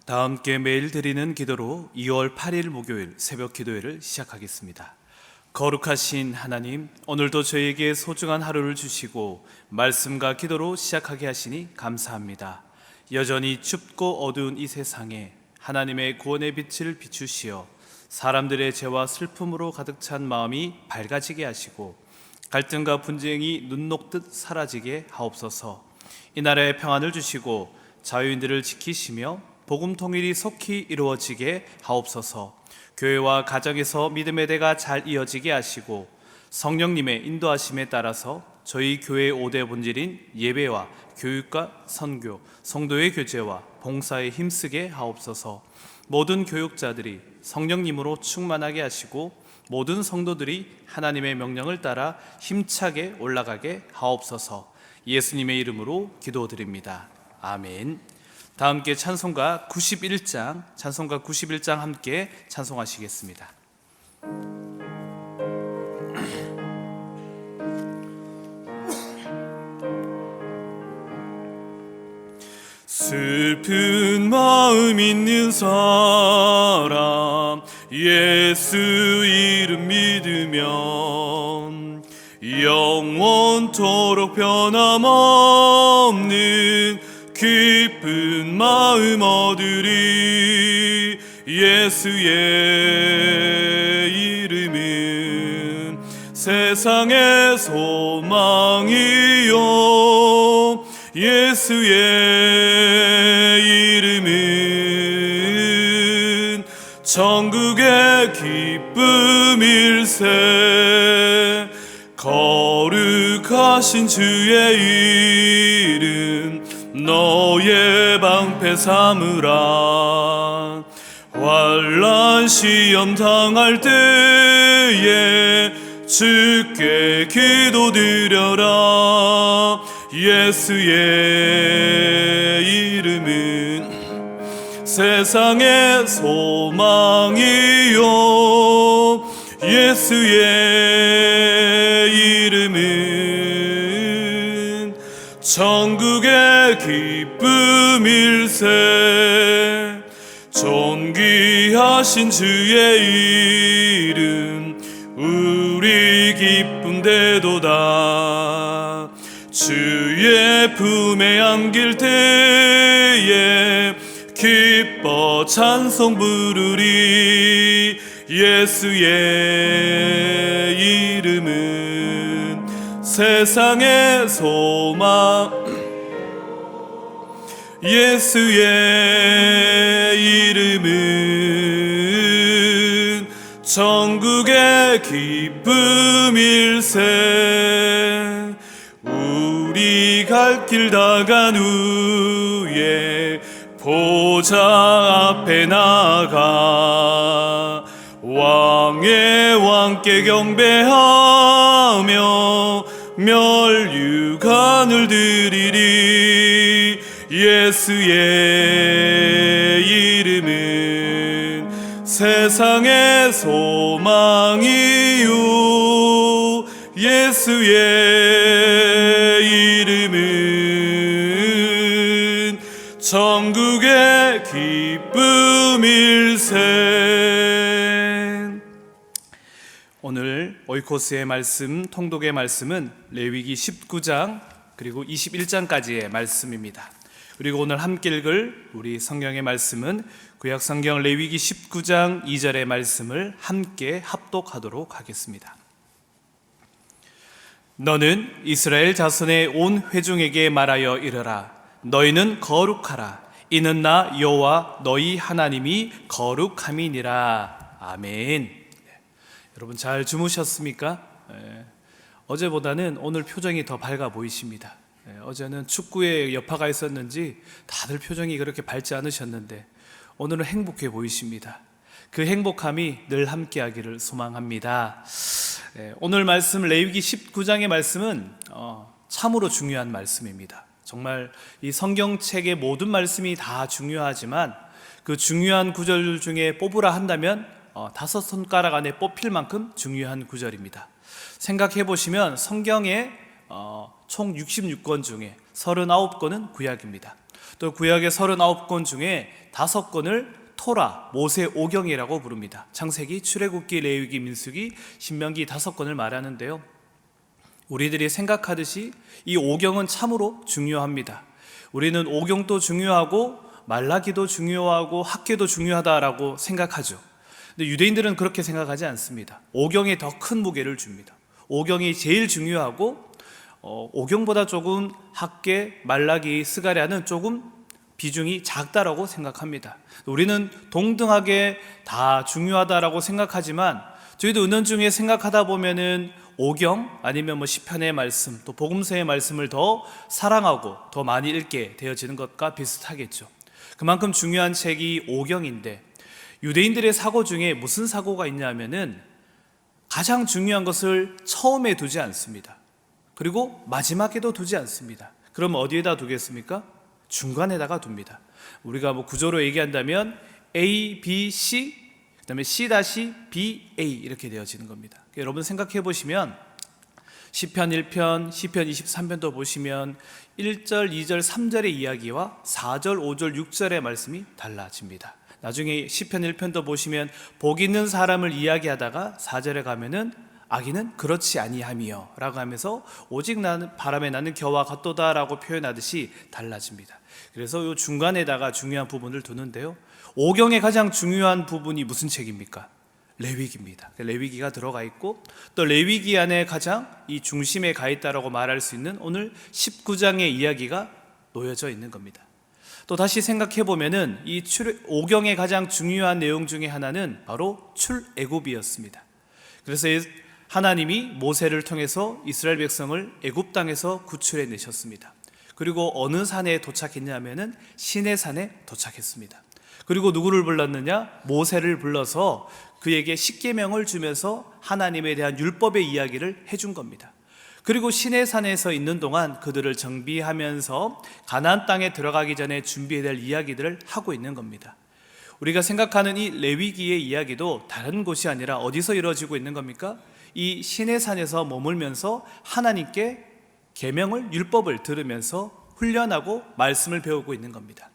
다 함께 매일 드리는 기도로 2월 8일 목요일 새벽 기도회를 시작하겠습니다. 거룩하신 하나님, 오늘도 저희에게 소중한 하루를 주시고 말씀과 기도로 시작하게 하시니 감사합니다. 여전히 춥고 어두운 이 세상에 하나님의 구원의 빛을 비추시어 사람들의 죄와 슬픔으로 가득 찬 마음이 밝아지게 하시고 갈등과 분쟁이 눈 녹듯 사라지게 하옵소서. 이 나라의 평안을 주시고 자유인들을 지키시며 복음 통일이 속히 이루어지게 하옵소서. 교회와 가정에서 믿음의 대가 잘 이어지게 하시고 성령님의 인도하심에 따라서 저희 교회의 5대 본질인 예배와 교육과 선교, 성도의 교제와 봉사에 힘쓰게 하옵소서. 모든 교육자들이 성령님으로 충만하게 하시고 모든 성도들이 하나님의 명령을 따라 힘차게 올라가게 하옵소서. 예수님의 이름으로 기도드립니다. 아멘. 다 함께 찬송가 91장 함께 찬송하시겠습니다. 슬픈 마음 있는 사람 예수 이름 믿으면 영원토록 변함없는 기쁜 마음 얻으리. 예수의 이름은 세상의 소망이요 예수의 이름은 천국의 기쁨일세. 거룩하신 주의 이름 너의 방패 삼으라. 환난 시험 당할 때에 주께 기도드려라. 예수의 이름은 세상의 소망이요 예수의 이름은 천국의 기쁨일세. 존귀하신 주의 이름 우리 기쁨되도다. 주의 품에 안길 때에 기뻐 찬송 부르리. 예수의 이름은 세상의 소망 예수의 이름은 천국의 기쁨일세. 우리 갈 길 다 간 후에 보좌 앞에 나가 왕의 왕께 경배하며 멸류관을 드리리. 예수의 이름은 세상의 소망이요 예수의 이름은 천국의 기쁨일세. 오늘 오이코스의 말씀, 통독의 말씀은 레위기 19장 그리고 21장까지의 말씀입니다. 그리고 오늘 함께 읽을 우리 성경의 말씀은 구약성경 레위기 19장 2절의 말씀을 함께 합독하도록 하겠습니다. 너는 이스라엘 자손의 온 회중에게 말하여 이르라. 너희는 거룩하라. 이는 나 여호와 너희 하나님이 거룩함이니라. 아멘. 여러분 잘 주무셨습니까? 어제보다는 오늘 표정이 더 밝아 보이십니다. 어제는 축구에 여파가 있었는지 다들 표정이 그렇게 밝지 않으셨는데 오늘은 행복해 보이십니다. 그 행복함이 늘 함께하기를 소망합니다. 오늘 말씀 레위기 19장의 말씀은 참으로 중요한 말씀입니다. 정말 이 성경책의 모든 말씀이 다 중요하지만 그 중요한 구절 중에 뽑으라 한다면 5손가락 안에 뽑힐 만큼 중요한 구절입니다. 생각해 보시면 성경에 총 66권 중에 39권은 구약입니다. 또 구약의 39권 중에 5권을 토라, 모세 오경이라고 부릅니다. 창세기, 출애굽기, 레위기, 민수기, 신명기 5권을 말하는데요, 우리들이 생각하듯이 이 오경은 참으로 중요합니다. 우리는 오경도 중요하고 말라기도 중요하고 학계도 중요하다라고 생각하죠. 근데 유대인들은 그렇게 생각하지 않습니다. 오경에 더 큰 무게를 줍니다. 오경이 제일 중요하고 오경보다 조금 학계, 말라기, 스가랴는 조금 비중이 작다라고 생각합니다. 우리는 동등하게 다 중요하다라고 생각하지만 저희도 은연중에 생각하다 보면은 오경 아니면 시편의 말씀, 또 복음서의 말씀을 더 사랑하고 더 많이 읽게 되어지는 것과 비슷하겠죠. 그만큼 중요한 책이 오경인데, 유대인들의 사고 중에 무슨 사고가 있냐면은 가장 중요한 것을 처음에 두지 않습니다. 그리고 마지막에도 두지 않습니다. 그럼 어디에다 두겠습니까? 중간에다가 둡니다. 우리가 구조로 얘기한다면 A, B, C, 그 다음에 C-B, A 이렇게 되어지는 겁니다. 여러분 생각해 보시면 시편 1편, 시편 23편도 보시면 1절, 2절, 3절의 이야기와 4절, 5절, 6절의 말씀이 달라집니다. 나중에 시편 1편도 보시면 복 있는 사람을 이야기하다가 4절에 가면은 악인은 그렇지 아니하며 라고 하면서 오직 나는 바람에 나는 겨와 같도다 라고 표현하듯이 달라집니다. 그래서 이 중간에다가 중요한 부분을 두는데요, 오경의 가장 중요한 부분이 무슨 책입니까? 레위기입니다. 레위기가 들어가 있고, 또 레위기 안에 가장 이 중심에 가 있다라고 말할 수 있는 오늘 19장의 이야기가 놓여져 있는 겁니다. 또 다시 생각해 보면은 이 오경의 가장 중요한 내용 중에 하나는 바로 출애굽이었습니다. 그래서 하나님이 모세를 통해서 이스라엘 백성을 애굽 땅에서 구출해 내셨습니다. 그리고 어느 산에 도착했냐면은 시내산에 도착했습니다. 그리고 누구를 불렀느냐? 모세를 불러서 그에게 십계명을 주면서 하나님에 대한 율법의 이야기를 해준 겁니다. 그리고 시내산에서 있는 동안 그들을 정비하면서 가나안 땅에 들어가기 전에 준비해야 될 이야기들을 하고 있는 겁니다. 우리가 생각하는 이 레위기의 이야기도 다른 곳이 아니라 어디서 이루어지고 있는 겁니까? 이 시내산에서 머물면서 하나님께 계명을, 율법을 들으면서 훈련하고 말씀을 배우고 있는 겁니다.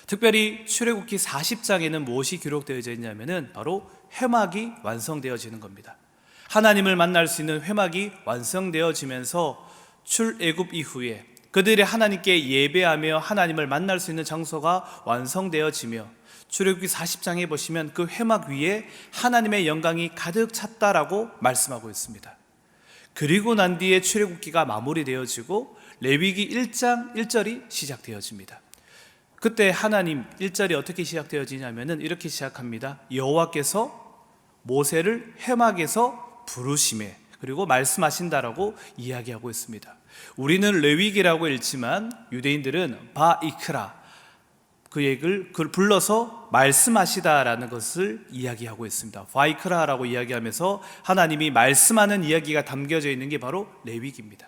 특별히 출애굽기 40장에는 무엇이 기록되어져 있냐면은 바로 회막이 완성되어지는 겁니다. 하나님을 만날 수 있는 회막이 완성되어지면서 출애굽 이후에 그들이 하나님께 예배하며 하나님을 만날 수 있는 장소가 완성되어지며, 출애굽기 40장에 보시면 그 회막 위에 하나님의 영광이 가득 찼다라고 말씀하고 있습니다. 그리고 난 뒤에 출애굽기가 마무리되어지고 레위기 1장 1절이 시작되어집니다. 그때 하나님 1절이 어떻게 시작되어지냐면은 이렇게 시작합니다. 여호와께서 모세를 회막에서 부르시매, 그리고 말씀하신다라고 이야기하고 있습니다. 우리는 레위기라고 읽지만 유대인들은 바이크라, 그를 불러서 말씀하시다라는 것을 이야기하고 있습니다. 바이크라라고 이야기하면서 하나님이 말씀하는 이야기가 담겨져 있는 게 바로 레위기입니다.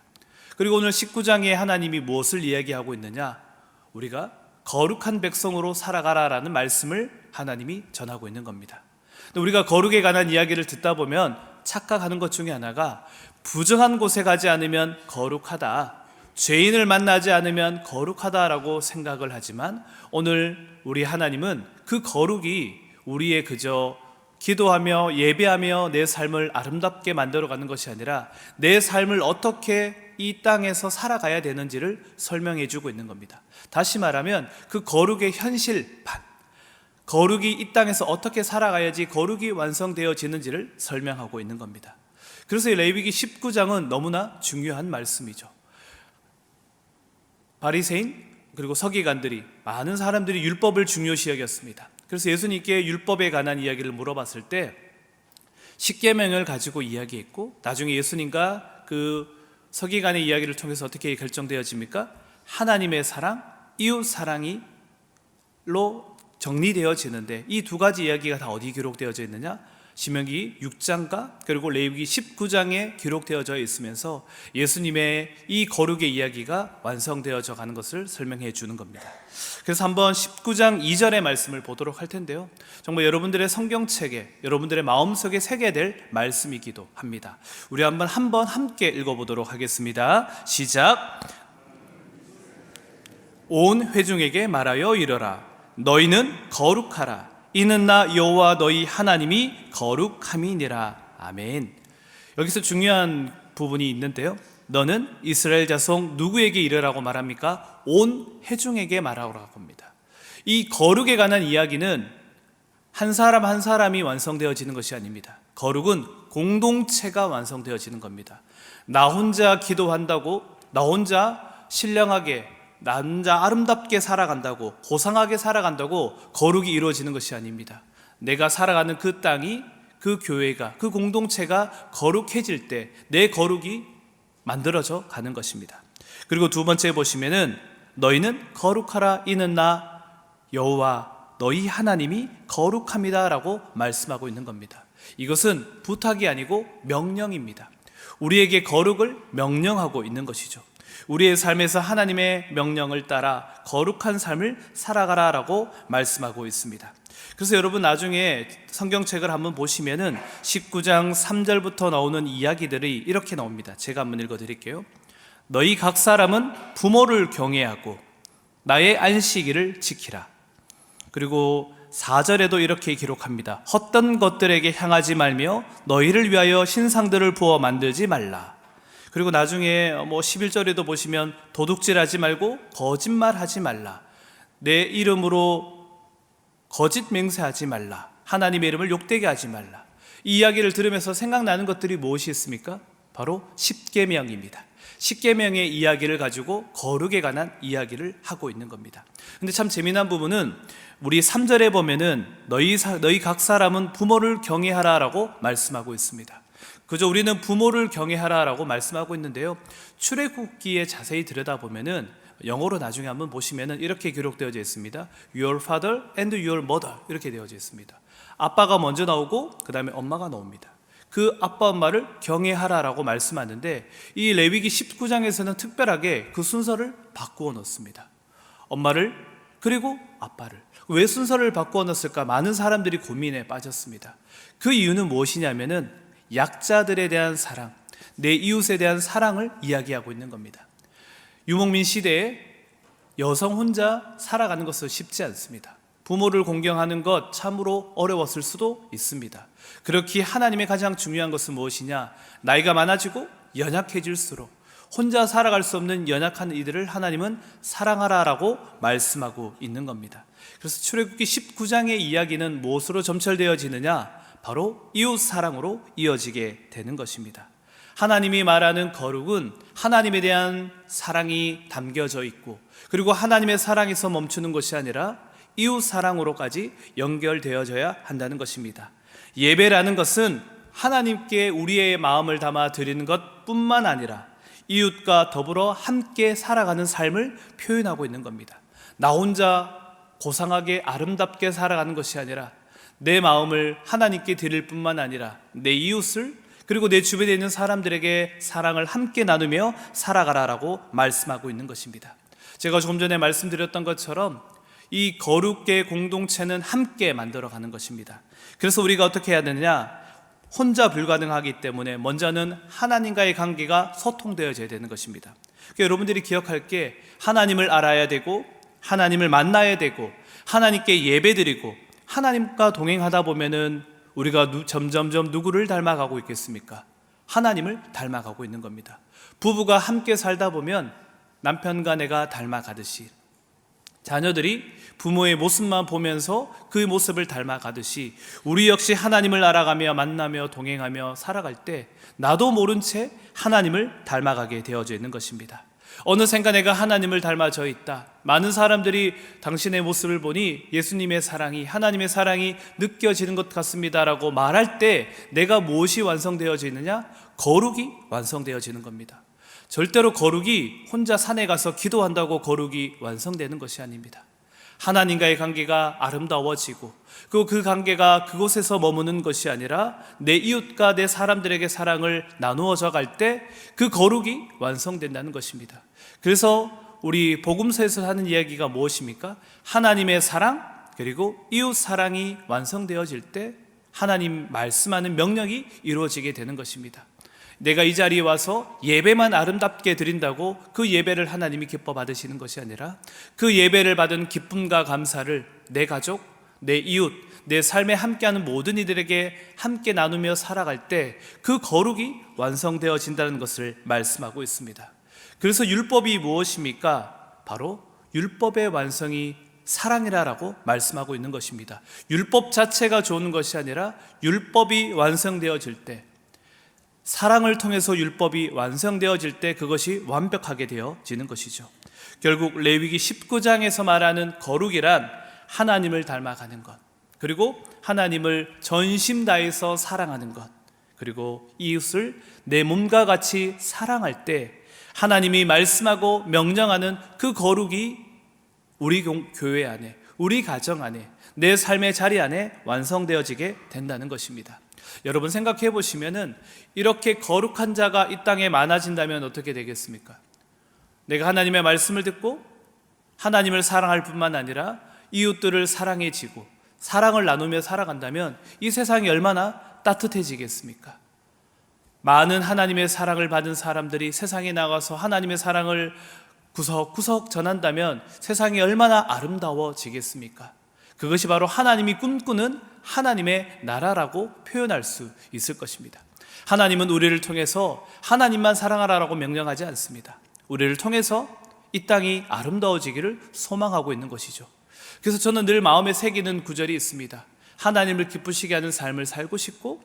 그리고 오늘 19장에 하나님이 무엇을 이야기하고 있느냐? 우리가 거룩한 백성으로 살아가라라는 말씀을 하나님이 전하고 있는 겁니다. 우리가 거룩에 관한 이야기를 듣다 보면 착각하는 것 중에 하나가 부정한 곳에 가지 않으면 거룩하다, 죄인을 만나지 않으면 거룩하다라고 생각을 하지만, 오늘 우리 하나님은 그 거룩이 우리의 그저 기도하며 예배하며 내 삶을 아름답게 만들어가는 것이 아니라 내 삶을 어떻게 이 땅에서 살아가야 되는지를 설명해 주고 있는 겁니다. 다시 말하면 그 거룩의 현실판, 거룩이 이 땅에서 어떻게 살아가야지 거룩이 완성되어지는지를 설명하고 있는 겁니다. 그래서 이 레위기 19장은 너무나 중요한 말씀이죠. 바리새인 그리고 서기관들이, 많은 사람들이 율법을 중요시 여겼습니다. 그래서 예수님께 율법에 관한 이야기를 물어봤을 때 십계명을 가지고 이야기했고, 나중에 예수님과 그 서기관의 이야기를 통해서 어떻게 결정되어집니까? 하나님의 사랑, 이웃 사랑이로 정리되어지는데, 이 두 가지 이야기가 다 어디 기록되어져 있느냐? 신명기 6장과 그리고 레위기 19장에 기록되어져 있으면서 예수님의 이 거룩의 이야기가 완성되어져 가는 것을 설명해 주는 겁니다. 그래서 한번 19장 2절의 말씀을 보도록 할 텐데요, 정말 여러분들의 성경책에, 여러분들의 마음속에 새겨야 될 말씀이기도 합니다. 우리 한번 함께 읽어보도록 하겠습니다. 시작. 온 회중에게 말하여 이르라. 너희는 거룩하라. 이는 나 여호와 너희 하나님이 거룩함이니라. 아멘. 여기서 중요한 부분이 있는데요, 너는 이스라엘 자손 누구에게 이르라고 말합니까? 온 회중에게 말하라고 합니다. 이 거룩에 관한 이야기는 한 사람 한 사람이 완성되어지는 것이 아닙니다. 거룩은 공동체가 완성되어지는 겁니다. 나 혼자 기도한다고, 나 혼자 신령하게, 나 혼자 아름답게 살아간다고, 고상하게 살아간다고 거룩이 이루어지는 것이 아닙니다. 내가 살아가는 그 땅이, 그 교회가, 그 공동체가 거룩해질 때 내 거룩이 만들어져 가는 것입니다. 그리고 두 번째 보시면은 너희는 거룩하라. 이는 나 여호와 너희 하나님이 거룩합니다 라고 말씀하고 있는 겁니다. 이것은 부탁이 아니고 명령입니다. 우리에게 거룩을 명령하고 있는 것이죠. 우리의 삶에서 하나님의 명령을 따라 거룩한 삶을 살아가라 라고 말씀하고 있습니다. 그래서 여러분 나중에 성경책을 한번 보시면은 19장 3절부터 나오는 이야기들이 이렇게 나옵니다. 제가 한번 읽어드릴게요. 너희 각 사람은 부모를 경외하고 나의 안식일을 지키라. 그리고 4절에도 이렇게 기록합니다. 헛된 것들에게 향하지 말며 너희를 위하여 신상들을 부어 만들지 말라. 그리고 나중에 11절에도 보시면 도둑질하지 말고 거짓말하지 말라. 내 이름으로 거짓 맹세하지 말라. 하나님의 이름을 욕되게 하지 말라. 이 이야기를 들으면서 생각나는 것들이 무엇이 있습니까? 바로 십계명입니다. 십계명의 이야기를 가지고 거룩에 관한 이야기를 하고 있는 겁니다. 근데 참 재미난 부분은 우리 3절에 보면은 너희 각 사람은 부모를 경외하라 라고 말씀하고 있습니다. 그저 우리는 부모를 경외하라 라고 말씀하고 있는데요, 출애굽기에 자세히 들여다보면은 영어로 나중에 한번 보시면은 이렇게 기록되어져 있습니다. Your father and your mother 이렇게 되어져 있습니다. 아빠가 먼저 나오고 그 다음에 엄마가 나옵니다. 그 아빠 엄마를 경외하라 라고 말씀하는데 이 레위기 19장에서는 특별하게 그 순서를 바꾸어 놓습니다. 엄마를 그리고 아빠를. 왜 순서를 바꾸어 놓았을까? 많은 사람들이 고민에 빠졌습니다. 그 이유는 무엇이냐면은 약자들에 대한 사랑, 내 이웃에 대한 사랑을 이야기하고 있는 겁니다. 유목민 시대에 여성 혼자 살아가는 것은 쉽지 않습니다. 부모를 공경하는 것 참으로 어려웠을 수도 있습니다. 그렇기에 하나님의 가장 중요한 것은 무엇이냐? 나이가 많아지고 연약해질수록 혼자 살아갈 수 없는 연약한 이들을 하나님은 사랑하라라고 말씀하고 있는 겁니다. 그래서 출애굽기 19장의 이야기는 무엇으로 점철되어지느냐? 바로 이웃 사랑으로 이어지게 되는 것입니다. 하나님이 말하는 거룩은 하나님에 대한 사랑이 담겨져 있고, 그리고 하나님의 사랑에서 멈추는 것이 아니라 이웃 사랑으로까지 연결되어져야 한다는 것입니다. 예배라는 것은 하나님께 우리의 마음을 담아 드리는 것뿐만 아니라 이웃과 더불어 함께 살아가는 삶을 표현하고 있는 겁니다. 나 혼자 고상하게 아름답게 살아가는 것이 아니라 내 마음을 하나님께 드릴 뿐만 아니라 내 이웃을, 그리고 내 주변에 있는 사람들에게 사랑을 함께 나누며 살아가라라고 말씀하고 있는 것입니다. 제가 조금 전에 말씀드렸던 것처럼 이 거룩의 공동체는 함께 만들어가는 것입니다. 그래서 우리가 어떻게 해야 되느냐? 혼자 불가능하기 때문에 먼저는 하나님과의 관계가 소통되어져야 되는 것입니다. 그러니까 여러분들이 기억할 게, 하나님을 알아야 되고 하나님을 만나야 되고 하나님께 예배드리고 하나님과 동행하다 보면은 우리가 점점점 누구를 닮아가고 있겠습니까? 하나님을 닮아가고 있는 겁니다. 부부가 함께 살다 보면 남편과 내가 닮아가듯이, 자녀들이 부모의 모습만 보면서 그 모습을 닮아가듯이 우리 역시 하나님을 알아가며 만나며 동행하며 살아갈 때 나도 모른 채 하나님을 닮아가게 되어져 있는 것입니다. 어느샌가 내가 하나님을 닮아져 있다. 많은 사람들이 당신의 모습을 보니 예수님의 사랑이, 하나님의 사랑이 느껴지는 것 같습니다라고 말할 때 내가 무엇이 완성되어져 있느냐? 거룩이 완성되어지는 겁니다. 절대로 거룩이 혼자 산에 가서 기도한다고 거룩이 완성되는 것이 아닙니다. 하나님과의 관계가 아름다워지고, 그리고 그 관계가 그곳에서 머무는 것이 아니라 내 이웃과 내 사람들에게 사랑을 나누어져 갈 때 그 거룩이 완성된다는 것입니다. 그래서 우리 복음서에서 하는 이야기가 무엇입니까? 하나님의 사랑, 그리고 이웃 사랑이 완성되어질 때 하나님 말씀하는 명령이 이루어지게 되는 것입니다. 내가 이 자리에 와서 예배만 아름답게 드린다고 그 예배를 하나님이 기뻐 받으시는 것이 아니라 그 예배를 받은 기쁨과 감사를 내 가족, 내 이웃, 내 삶에 함께하는 모든 이들에게 함께 나누며 살아갈 때 그 거룩이 완성되어진다는 것을 말씀하고 있습니다. 그래서 율법이 무엇입니까? 바로 율법의 완성이 사랑이라고 말씀하고 있는 것입니다. 율법 자체가 좋은 것이 아니라 율법이 완성되어질 때, 사랑을 통해서 율법이 완성되어질 때 그것이 완벽하게 되어지는 것이죠. 결국 레위기 19장에서 말하는 거룩이란 하나님을 닮아가는 것, 그리고 하나님을 전심 다해서 사랑하는 것, 그리고 이웃을 내 몸과 같이 사랑할 때 하나님이 말씀하고 명령하는 그 거룩이 우리 교회 안에, 우리 가정 안에, 내 삶의 자리 안에 완성되어지게 된다는 것입니다. 여러분 생각해 보시면은 이렇게 거룩한 자가 이 땅에 많아진다면 어떻게 되겠습니까? 내가 하나님의 말씀을 듣고 하나님을 사랑할 뿐만 아니라 이웃들을 사랑해지고 사랑을 나누며 살아간다면 이 세상이 얼마나 따뜻해지겠습니까? 많은 하나님의 사랑을 받은 사람들이 세상에 나가서 하나님의 사랑을 구석구석 전한다면 세상이 얼마나 아름다워지겠습니까? 그것이 바로 하나님이 꿈꾸는 하나님의 나라라고 표현할 수 있을 것입니다. 하나님은 우리를 통해서 하나님만 사랑하라고 명령하지 않습니다. 우리를 통해서 이 땅이 아름다워지기를 소망하고 있는 것이죠. 그래서 저는 늘 마음에 새기는 구절이 있습니다. 하나님을 기쁘시게 하는 삶을 살고 싶고,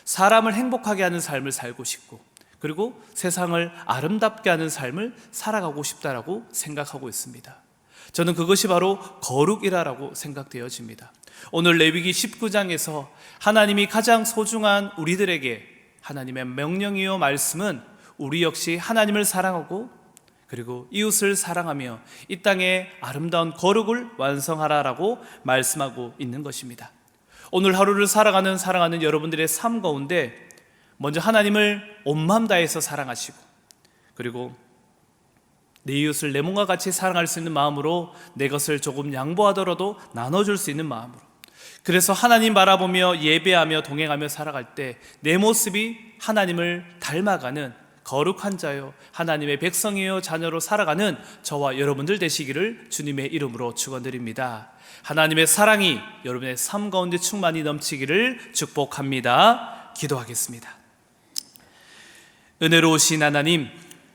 사람을 행복하게 하는 삶을 살고 싶고, 그리고 세상을 아름답게 하는 삶을 살아가고 싶다라고 생각하고 있습니다. 저는 그것이 바로 거룩이라고 생각되어집니다. 오늘 레위기 19장에서 하나님이 가장 소중한 우리들에게 하나님의 명령이요 말씀은 우리 역시 하나님을 사랑하고 그리고 이웃을 사랑하며 이 땅에 아름다운 거룩을 완성하라라고 말씀하고 있는 것입니다. 오늘 하루를 사랑하는 여러분들의 삶 가운데 먼저 하나님을 온 마음 다해서 사랑하시고, 그리고 내 이웃을 내 몸과 같이 사랑할 수 있는 마음으로 내 것을 조금 양보하더라도 나눠줄 수 있는 마음으로, 그래서 하나님 바라보며 예배하며 동행하며 살아갈 때 내 모습이 하나님을 닮아가는 거룩한 자요 하나님의 백성이요 자녀로 살아가는 저와 여러분들 되시기를 주님의 이름으로 축원드립니다. 하나님의 사랑이 여러분의 삶 가운데 충만히 넘치기를 축복합니다. 기도하겠습니다. 은혜로우신 하나님,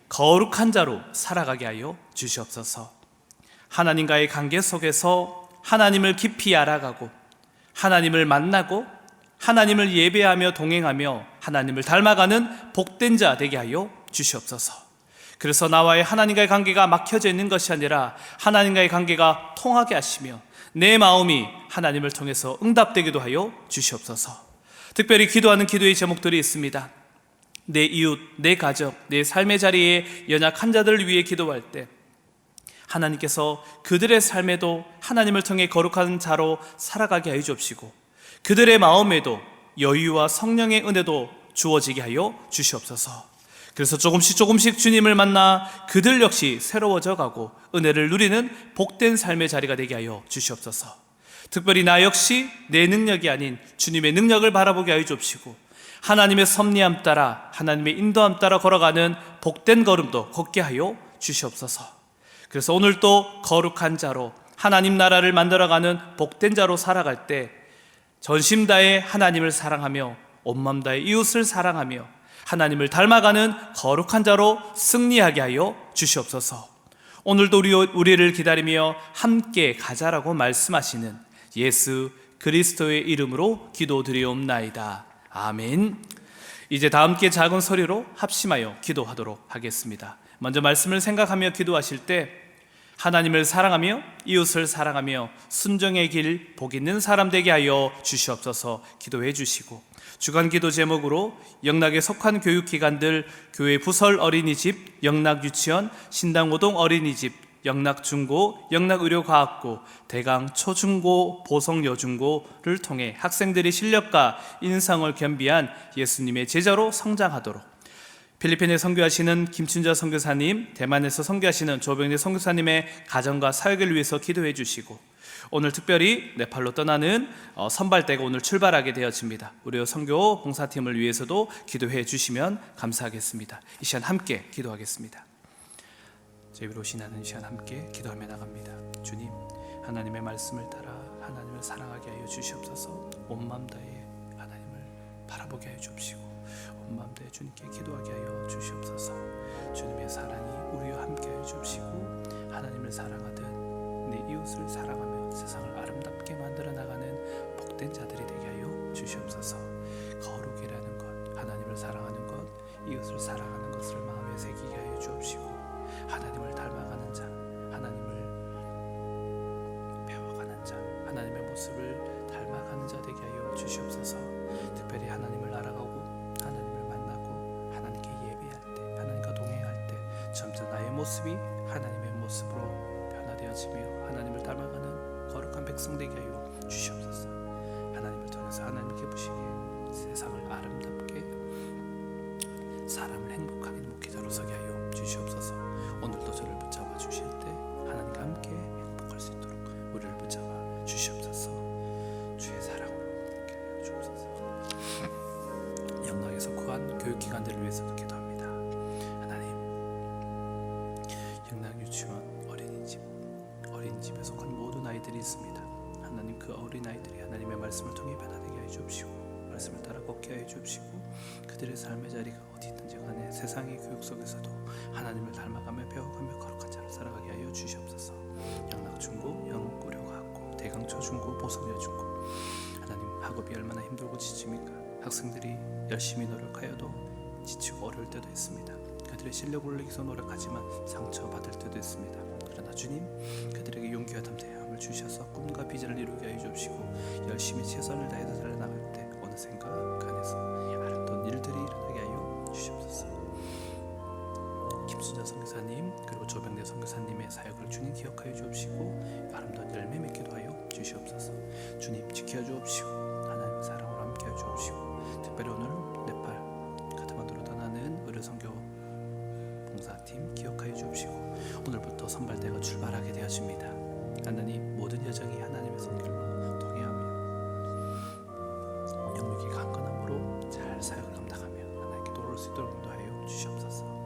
거룩한 자로 살아가게 하여 주시옵소서. 하나님과의 관계 속에서 하나님을 깊이 알아가고 하나님을 만나고 하나님을 예배하며 동행하며 하나님을 닮아가는 복된 자 되게 하여 주시옵소서. 그래서 나와의 하나님과의 관계가 막혀져 있는 것이 아니라 하나님과의 관계가 통하게 하시며 내 마음이 하나님을 통해서 응답되기도 하여 주시옵소서. 특별히 기도하는 기도의 제목들이 있습니다. 내 이웃, 내 가족, 내 삶의 자리에 연약한 자들을 위해 기도할 때 하나님께서 그들의 삶에도 하나님을 통해 거룩한 자로 살아가게 하여 주옵시고, 그들의 마음에도 여유와 성령의 은혜도 주어지게 하여 주시옵소서. 그래서 조금씩 주님을 만나 그들 역시 새로워져 가고 은혜를 누리는 복된 삶의 자리가 되게 하여 주시옵소서. 특별히 나 역시 내 능력이 아닌 주님의 능력을 바라보게 하여 주옵시고, 하나님의 섭리함 따라 하나님의 인도함 따라 걸어가는 복된 걸음도 걷게 하여 주시옵소서. 그래서 오늘도 거룩한 자로 하나님 나라를 만들어가는 복된 자로 살아갈 때 전심 다해 하나님을 사랑하며 온 마음 다해 이웃을 사랑하며 하나님을 닮아가는 거룩한 자로 승리하게 하여 주시옵소서. 오늘도 우리를 기다리며 함께 가자라고 말씀하시는 예수 그리스도의 이름으로 기도드리옵나이다. 아멘. 이제 다 함께 작은 소리로 합심하여 기도하도록 하겠습니다. 먼저 말씀을 생각하며 기도하실 때 하나님을 사랑하며 이웃을 사랑하며 순종의 길 복 있는 사람 되게 하여 주시옵소서 기도해 주시고, 주간 기도 제목으로 영락에 속한 교육기관들 교회 부설 어린이집, 영락유치원, 신당고동 어린이집, 영락중고, 영락의료과학고, 대강 초중고, 보성여중고를 통해 학생들의 실력과 인성을 겸비한 예수님의 제자로 성장하도록, 필리핀에 선교하시는 김춘자 선교사님, 대만에서 선교하시는 조병래 선교사님의 가정과 사역을 위해서 기도해 주시고, 오늘 특별히 네팔로 떠나는 선발대가 오늘 출발하게 되어집니다. 우리 선교 봉사팀을 위해서도 기도해 주시면 감사하겠습니다. 이 시간 함께 기도하겠습니다. 저희 위로 신하는 시간 함께 기도하며 나갑니다. 주님, 하나님의 말씀을 따라 하나님을 사랑하게 하여 주시옵소서. 온 마음 다해 하나님을 바라보게 하여 주옵시고 온 마음 다해 주님께 기도하게 하여 주시옵소서. 주님의 사랑이 우리와 함께 하여 주옵시고 하나님을 사랑하듯 내 이웃을 사랑하며 세상을 아름답게 만들어 나가는 복된 자들이 되게 하여 주시옵소서. 거룩이라는 것, 하나님을 사랑하는 것, 이웃을 사랑하는 것을 마음에 새기게 하여 주옵시고 하나님을 닮아가는 자, 하나님을 배워가는 자, 하나님의 모습을 닮아가는 자 되게 하여 주시옵소서. 특별히 하나님을 알아가고 하나님을 만나고 하나님께 예배할 때, 하나님과 동행할 때 점점 나의 모습이 하나님의 모습으로 변화되어지며 하나님을 닮아가는 거룩한 백성 되게 하여 주시옵소서. 하나님을 통해서 하나님 기쁘시게 세상을 아름답게 사람을 행복하게 목회자로 서게 하여 주시옵소서. 오늘도 저를 붙잡아 주실 때 하나님과 함께 행복할 수 있도록 우리를 붙잡아 주시옵소서. 주의 사랑으로 함께 하여 주옵소서. 영락에서 구한 교육기관들을 위해서도 기도합니다. 하나님, 영락 유치원, 어린이집에 속한 모든 아이들이 있습니다. 하나님, 그 어린아이들이 하나님의 말씀을 통해 변화되게 하여 주옵시고 말씀을 따라 걷게 하여 주옵시고 그들의 삶의 자리가 어디 있든지 간에 세상의 교육 속에서도 하나님을 닮아가며 배워가며 거룩한 자를 살아가게 하여 주시옵소서. 영락중고, 영고려고학고, 대강초중고, 보성여중고, 하나님, 학업이 얼마나 힘들고 지칩니까? 학생들이 열심히 노력하여도 지치고 어려울 때도 있습니다. 그들의 실력을 올리기 위해서 노력하지만 상처받을 때도 있습니다. 그러나 주님, 그들에게 용기와 담대함을 주셔서 꿈과 비전을 이루게 하여 주옵시고 열심히 최선을 다해서 달려나갈 때 어느샌가 그 안에서 아름다운 일들이 일어나게 하여 주시옵소서. 김순자 선교사님 그리고 조병대 선교사님의 사역을 주님 기억하여 주옵시고 아름다운 열매 맺기도 하여 주시옵소서. 주님 지켜주옵시고 하나님의 사랑으로 함께하여 주옵시고 특별히 오늘 네팔 카트만두로 떠나는 의료 선교 봉사팀 기억하여 주옵시고 오늘부터 선발대가 출발하게 되어집니다. 하나님, 모든 여정이 하나님의 손길로 통해하며 영육이 강건함으로 잘 사역을 감당하며 하나님께 돌아올 수 있도록 인도하여 주시옵소서.